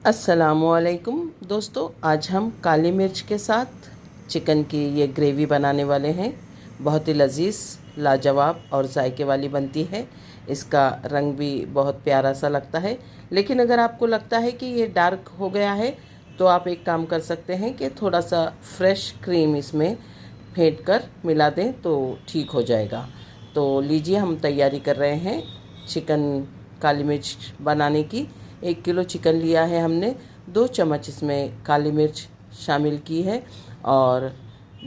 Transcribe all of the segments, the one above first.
अस्सलामुअलैकुम दोस्तों, आज हम काली मिर्च के साथ चिकन की ये ग्रेवी बनाने वाले हैं। बहुत ही लजीज, लाजवाब और जायके वाली बनती है। इसका रंग भी बहुत प्यारा सा लगता है। लेकिन अगर आपको लगता है कि ये डार्क हो गया है तो आप एक काम कर सकते हैं कि थोड़ा सा फ्रेश क्रीम इसमें फेंट कर मिला दें तो ठीक हो जाएगा। तो लीजिए, हम तैयारी कर रहे हैं चिकन काली मिर्च बनाने की। 1 किलो चिकन लिया है हमने। 2 चम्मच इसमें काली मिर्च शामिल की है और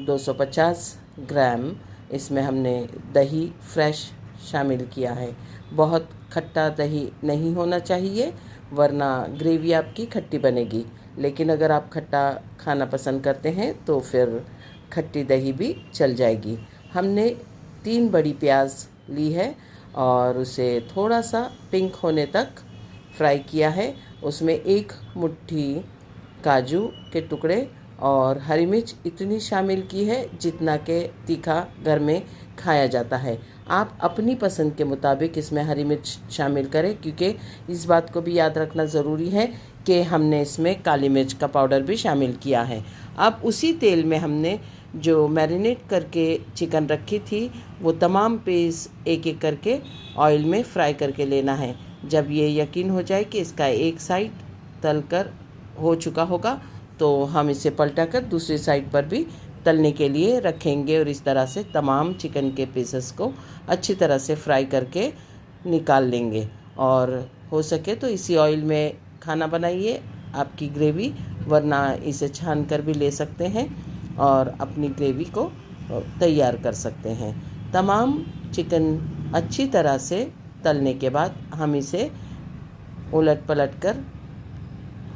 250 ग्राम इसमें हमने दही फ्रेश शामिल किया है। बहुत खट्टा दही नहीं होना चाहिए वरना ग्रेवी आपकी खट्टी बनेगी। लेकिन अगर आप खट्टा खाना पसंद करते हैं तो फिर खट्टी दही भी चल जाएगी। हमने 3 बड़ी प्याज ली है और उसे थोड़ा सा पिंक होने तक फ्राई किया है। उसमें 1 मुट्ठी काजू के टुकड़े और हरी मिर्च इतनी शामिल की है जितना के तीखा घर में खाया जाता है। आप अपनी पसंद के मुताबिक इसमें हरी मिर्च शामिल करें, क्योंकि इस बात को भी याद रखना ज़रूरी है कि हमने इसमें काली मिर्च का पाउडर भी शामिल किया है। अब उसी तेल में हमने जो मैरिनेट करके चिकन रखी थी वो तमाम पीस एक एक करके ऑयल में फ्राई करके लेना है। जब ये यकीन हो जाए कि इसका एक साइड तलकर हो चुका होगा तो हम इसे पलटाकर दूसरी साइड पर भी तलने के लिए रखेंगे और इस तरह से तमाम चिकन के पीसेस को अच्छी तरह से फ्राई करके निकाल लेंगे। और हो सके तो इसी ऑयल में खाना बनाइए आपकी ग्रेवी, वरना इसे छान कर भी ले सकते हैं और अपनी ग्रेवी को तैयार कर सकते हैं। तमाम चिकन अच्छी तरह से तलने के बाद हम इसे उलट पलट कर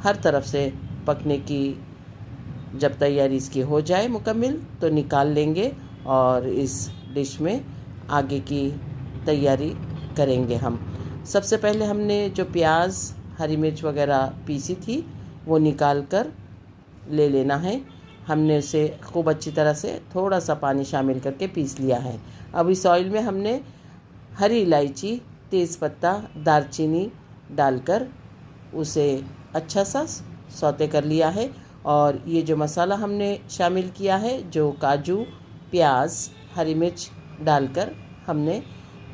हर तरफ से पकने की जब तैयारी इसकी हो जाए मुकम्मल तो निकाल लेंगे और इस डिश में आगे की तैयारी करेंगे हम। सबसे पहले हमने जो प्याज हरी मिर्च वगैरह पीसी थी वो निकाल कर ले लेना है। हमने उसे खूब अच्छी तरह से थोड़ा सा पानी शामिल करके पीस लिया है। अब इस ऑयल में हमने हरी इलायची, तेज़पत्ता, दालचीनी डालकर उसे अच्छा सा सौते कर लिया है। और ये जो मसाला हमने शामिल किया है, जो काजू, प्याज, हरी मिर्च डालकर हमने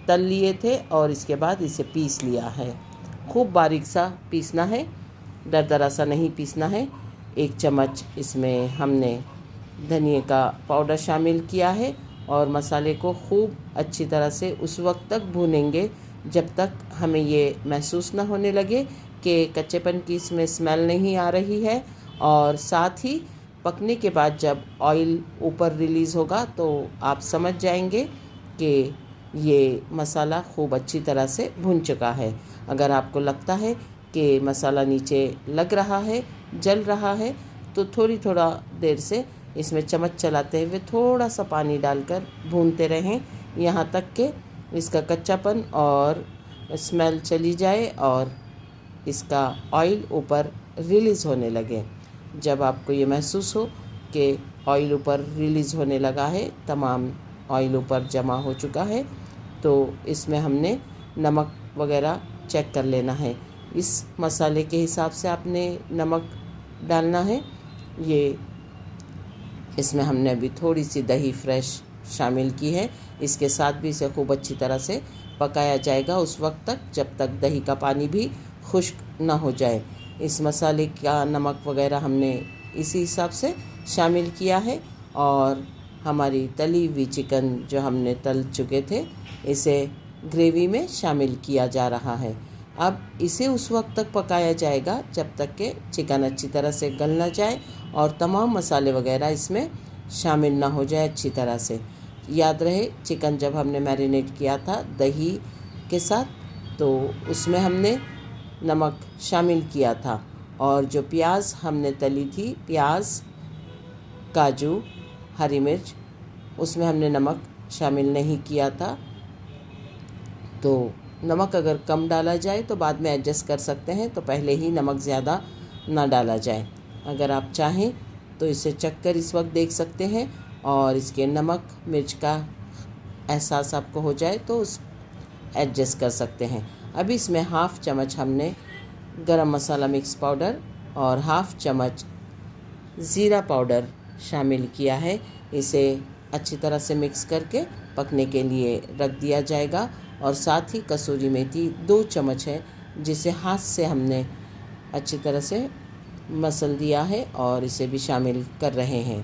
तल लिए थे और इसके बाद इसे पीस लिया है। खूब बारीक सा पीसना है, दरदरा सा नहीं पीसना है। 1 चम्मच इसमें हमने धनिए का पाउडर शामिल किया है और मसाले को खूब अच्छी तरह से उस वक्त तक भूनेंगे जब तक हमें ये महसूस न होने लगे कि कच्चेपन की इसमें स्मेल नहीं आ रही है। और साथ ही पकने के बाद जब ऑयल ऊपर रिलीज़ होगा तो आप समझ जाएंगे कि ये मसाला खूब अच्छी तरह से भुन चुका है। अगर आपको लगता है कि मसाला नीचे लग रहा है, जल रहा है, तो थोड़ा देर से इसमें चम्मच चलाते हुए थोड़ा सा पानी डालकर भूनते रहें यहाँ तक कि इसका कच्चापन और स्मेल चली जाए और इसका ऑयल ऊपर रिलीज़ होने लगे। जब आपको ये महसूस हो कि ऑयल ऊपर रिलीज़ होने लगा है, तमाम ऑयल ऊपर जमा हो चुका है, तो इसमें हमने नमक वगैरह चेक कर लेना है। इस मसाले के हिसाब से आपने नमक डालना है। ये इसमें हमने अभी थोड़ी सी दही फ्रेश शामिल की है। इसके साथ भी इसे खूब अच्छी तरह से पकाया जाएगा उस वक्त तक जब तक दही का पानी भी खुश्क ना हो जाए। इस मसाले का नमक वगैरह हमने इसी हिसाब से शामिल किया है और हमारी तली हुई चिकन जो हमने तल चुके थे इसे ग्रेवी में शामिल किया जा रहा है। अब इसे उस वक्त तक पकाया जाएगा जब तक कि चिकन अच्छी तरह से गल ना जाए और तमाम मसाले वगैरह इसमें शामिल ना हो जाए अच्छी तरह से। याद रहे, चिकन जब हमने मैरिनेट किया था दही के साथ तो उसमें हमने नमक शामिल किया था और जो प्याज हमने तली थी, प्याज, काजू, हरी मिर्च, उसमें हमने नमक शामिल नहीं किया था। तो नमक अगर कम डाला जाए तो बाद में एडजस्ट कर सकते हैं, तो पहले ही नमक ज़्यादा ना डाला जाए। अगर आप चाहें तो इसे चख कर इस वक्त देख सकते हैं और इसके नमक मिर्च का एहसास आपको हो जाए तो उस एडजस्ट कर सकते हैं। अभी इसमें 1/2 चम्मच हमने गरम मसाला मिक्स पाउडर और हाफ चम्मच ज़ीरा पाउडर शामिल किया है। इसे अच्छी तरह से मिक्स करके पकने के लिए रख दिया जाएगा। और साथ ही कसूरी मेथी 2 चम्मच है, जिसे हाथ से हमने अच्छी तरह से मसल दिया है और इसे भी शामिल कर रहे हैं।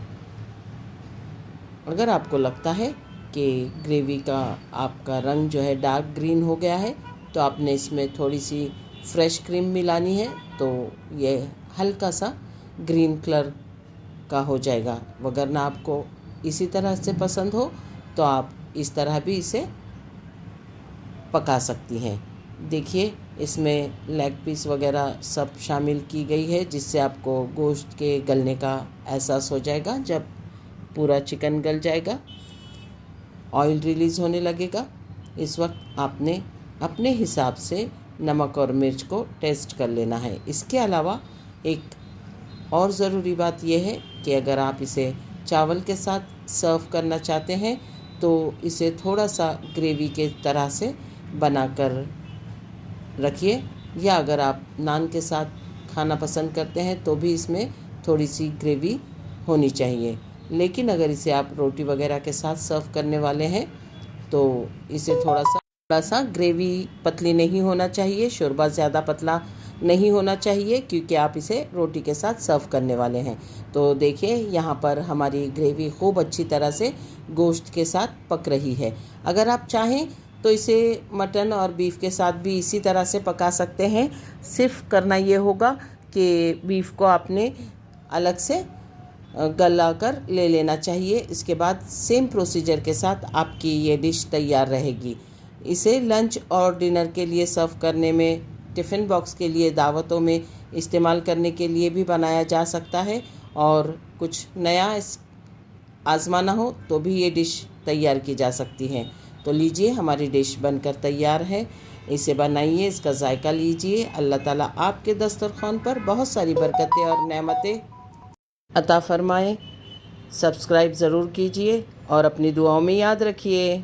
अगर आपको लगता है कि ग्रेवी का आपका रंग जो है डार्क ग्रीन हो गया है, तो आपने इसमें थोड़ी सी फ्रेश क्रीम मिलानी है, तो ये हल्का सा ग्रीन कलर का हो जाएगा। वगरना आपको इसी तरह से पसंद हो तो आप इस तरह भी इसे पका सकती हैं। देखिए, इसमें लेग पीस वगैरह सब शामिल की गई है, जिससे आपको गोश्त के गलने का एहसास हो जाएगा। जब पूरा चिकन गल जाएगा, ऑयल रिलीज़ होने लगेगा, इस वक्त आपने अपने हिसाब से नमक और मिर्च को टेस्ट कर लेना है। इसके अलावा एक और ज़रूरी बात यह है कि अगर आप इसे चावल के साथ सर्व करना चाहते हैं तो इसे थोड़ा सा ग्रेवी के तरह से बनाकर रखिए, या अगर आप नान के साथ खाना पसंद करते हैं तो भी इसमें थोड़ी सी ग्रेवी होनी चाहिए। लेकिन अगर इसे आप रोटी वगैरह के साथ सर्व करने वाले हैं तो इसे थोड़ा सा ग्रेवी पतली नहीं होना चाहिए, शोरबा ज़्यादा पतला नहीं होना चाहिए, क्योंकि आप इसे रोटी के साथ सर्व करने वाले हैं। तो देखिए, यहाँ पर हमारी ग्रेवी खूब अच्छी तरह से गोश्त के साथ पक रही है। अगर आप चाहें तो इसे मटन और बीफ के साथ भी इसी तरह से पका सकते हैं। सिर्फ करना ये होगा कि बीफ को आपने अलग से गला कर ले लेना चाहिए। इसके बाद सेम प्रोसीजर के साथ आपकी ये डिश तैयार रहेगी। इसे लंच और डिनर के लिए सर्व करने में, टिफ़िन बॉक्स के लिए, दावतों में इस्तेमाल करने के लिए भी बनाया जा सकता है। और कुछ नया आजमाना हो तो भी ये डिश तैयार की जा सकती है। तो लीजिए, हमारी डिश बनकर तैयार है। इसे बनाइए, इसका जायका लीजिए। अल्लाह ताला आपके दस्तरखान पर बहुत सारी बरकतें और नेमतें अता फरमाए। सब्सक्राइब ज़रूर कीजिए और अपनी दुआओं में याद रखिए।